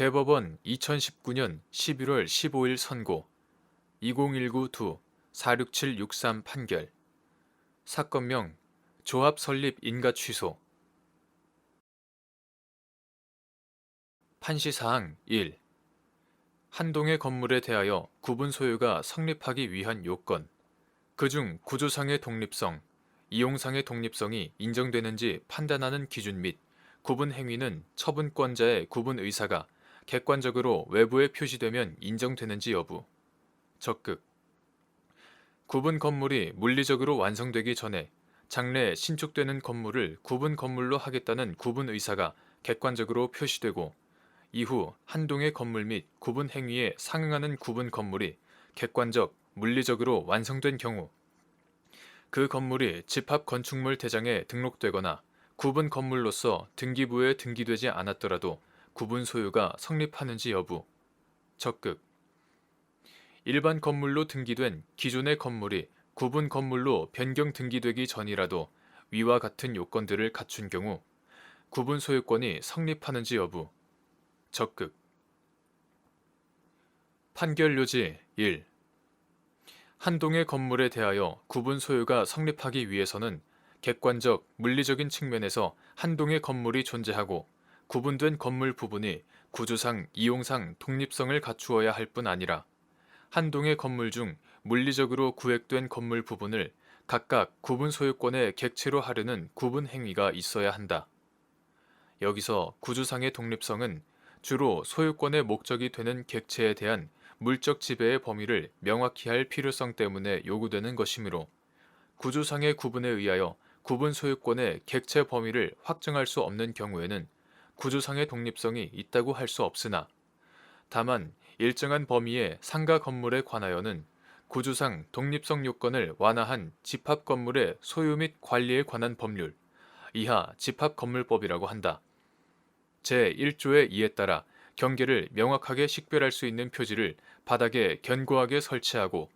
대법원 2019년 11월 15일 선고 2019-2-46763 판결 사건명 조합 설립 인가 취소 판시사항 1. 한동의 건물에 대하여 구분 소유가 성립하기 위한 요건 그중 구조상의 독립성, 이용상의 독립성이 인정되는지 판단하는 기준 및 구분 행위는 처분권자의 구분 의사가 객관적으로 외부에 표시되면 인정되는지 여부. 적극. 구분 건물이 물리적으로 완성되기 전에 장래에 신축되는 건물을 구분 건물로 하겠다는 구분 의사가 객관적으로 표시되고 이후 한동의 건물 및 구분 행위에 상응하는 구분 건물이 객관적, 물리적으로 완성된 경우 그 건물이 집합 건축물 대장에 등록되거나 구분 건물로서 등기부에 등기되지 않았더라도 구분 소유가 성립하는지 여부. 적극. 일반 건물로 등기된 기존의 건물이 구분 건물로 변경 등기되기 전이라도 위와 같은 요건들을 갖춘 경우 구분 소유권이 성립하는지 여부. 적극. 판결 요지 1. 한동의 건물에 대하여 구분 소유가 성립하기 위해서는 객관적, 물리적인 측면에서 한동의 건물이 존재하고 구분된 건물 부분이 구조상, 이용상 독립성을 갖추어야 할 뿐 아니라 한동의 건물 중 물리적으로 구획된 건물 부분을 각각 구분 소유권의 객체로 하려는 구분 행위가 있어야 한다. 여기서 구조상의 독립성은 주로 소유권의 목적이 되는 객체에 대한 물적 지배의 범위를 명확히 할 필요성 때문에 요구되는 것이므로 구조상의 구분에 의하여 구분 소유권의 객체 범위를 확정할 수 없는 경우에는 구조상의 독립성이 있다고 할 수 없으나 다만 일정한 범위의 상가 건물에 관하여는 구조상 독립성 요건을 완화한 집합 건물의 소유 및 관리에 관한 법률, 이하 집합건물법이라고 한다. 제1조의 이에 따라 경계를 명확하게 식별할 수 있는 표지를 바닥에 견고하게 설치하고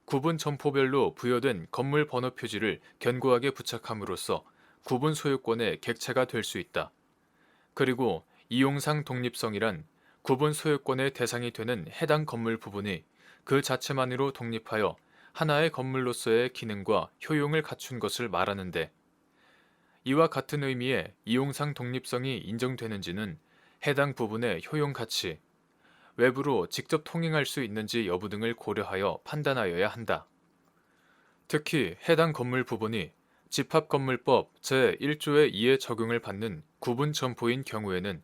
구분 점포별로 부여된 건물 번호 표지를 견고하게 부착함으로써 구분 소유권의 객체가 될 수 있다. 그리고 이용상 독립성이란 구분 소유권의 대상이 되는 해당 건물 부분이 그 자체만으로 독립하여 하나의 건물로서의 기능과 효용을 갖춘 것을 말하는데 이와 같은 의미의 이용상 독립성이 인정되는지는 해당 부분의 효용 가치, 외부로 직접 통행할 수 있는지 여부 등을 고려하여 판단하여야 한다. 특히 해당 건물 부분이 집합건물법 제1조의 2에 적용을 받는 구분 점포인 경우에는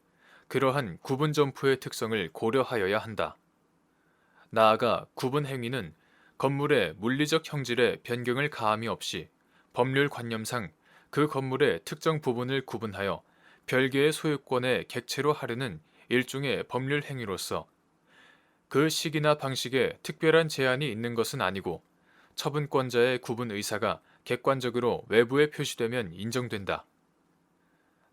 그러한 구분 점포의 특성을 고려하여야 한다. 나아가 구분 행위는 건물의 물리적 형질에 변경을 가함이 없이 법률 관념상 그 건물의 특정 부분을 구분하여 별개의 소유권의 객체로 하려는 일종의 법률 행위로서 그 시기나 방식에 특별한 제한이 있는 것은 아니고 처분권자의 구분 의사가 객관적으로 외부에 표시되면 인정된다.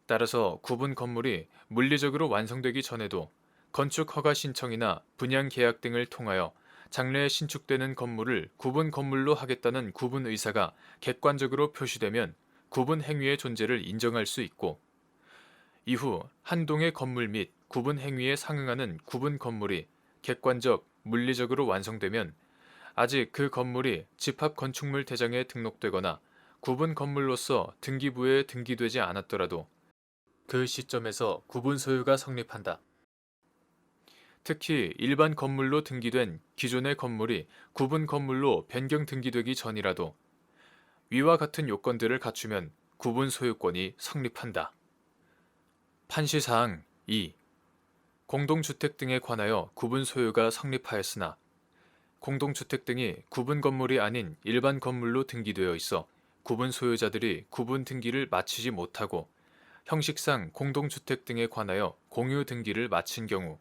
따라서 구분 건물이 물리적으로 완성되기 전에도 건축 허가 신청이나 분양 계약 등을 통하여 장래에 신축되는 건물을 구분 건물로 하겠다는 구분 의사가 객관적으로 표시되면 구분 행위의 존재를 인정할 수 있고 이후 한동의 건물 및 구분 행위에 상응하는 구분 건물이 객관적, 물리적으로 완성되면 아직 그 건물이 집합 건축물 대장에 등록되거나 구분 건물로서 등기부에 등기되지 않았더라도 그 시점에서 구분 소유가 성립한다. 특히 일반 건물로 등기된 기존의 건물이 구분 건물로 변경 등기되기 전이라도 위와 같은 요건들을 갖추면 구분 소유권이 성립한다. 판시사항 2. 공동주택 등에 관하여 구분 소유가 성립하였으나 공동주택 등이 구분 건물이 아닌 일반 건물로 등기되어 있어 구분 소유자들이 구분 등기를 마치지 못하고 형식상 공동주택 등에 관하여 공유 등기를 마친 경우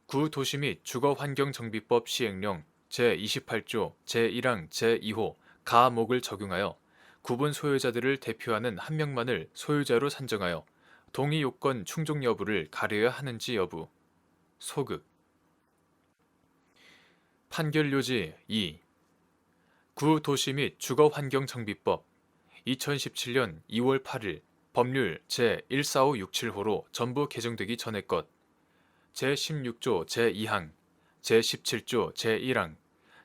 구도시 및 주거환경정비법 시행령 제28조 제1항 제2호 가목을 적용하여 구분 소유자들을 대표하는 한 명만을 소유자로 산정하여 동의 요건 충족 여부를 가려야 하는지 여부. 소극. 판결 요지 2. 구도시 및 주거환경정비법 2017년 2월 8일 법률 제14567호로 전부 개정되기 전의 것. 제16조 제2항, 제17조 제1항,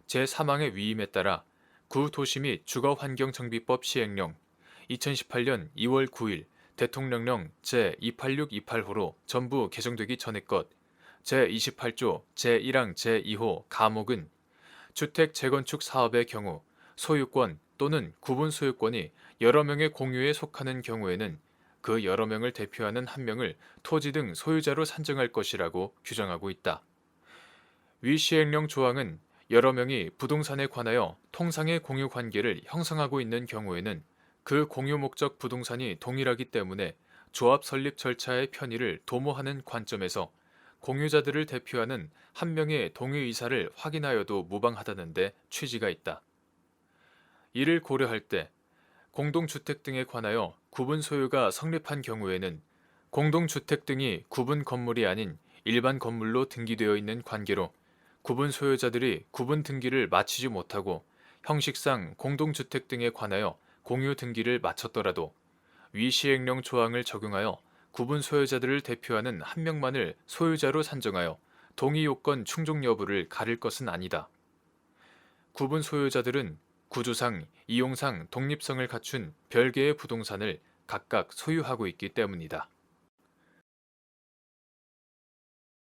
제3항의 위임에 따라 구도시 및 주거환경정비법 시행령 2018년 2월 9일 대통령령 제28628호로 전부 개정되기 전의 것 제28조 제1항 제2호 가목은 주택 재건축 사업의 경우 소유권 또는 구분 소유권이 여러 명의 공유에 속하는 경우에는 그 여러 명을 대표하는 한 명을 토지 등 소유자로 산정할 것이라고 규정하고 있다. 위 시행령 조항은 여러 명이 부동산에 관하여 통상의 공유 관계를 형성하고 있는 경우에는 그 공유 목적 부동산이 동일하기 때문에 조합 설립 절차의 편의를 도모하는 관점에서 공유자들을 대표하는 한 명의 동의 의사를 확인하여도 무방하다는 데 취지가 있다. 이를 고려할 때 공동주택 등에 관하여 구분 소유가 성립한 경우에는 공동주택 등이 구분 건물이 아닌 일반 건물로 등기되어 있는 관계로 구분 소유자들이 구분 등기를 마치지 못하고 형식상 공동주택 등에 관하여 공유 등기를 마쳤더라도 위 시행령 조항을 적용하여 구분 소유자들을 대표하는 한 명만을 소유자로 산정하여 동의 요건 충족 여부를 가릴 것은 아니다. 구분 소유자들은 구조상, 이용상 독립성을 갖춘 별개의 부동산을 각각 소유하고 있기 때문이다.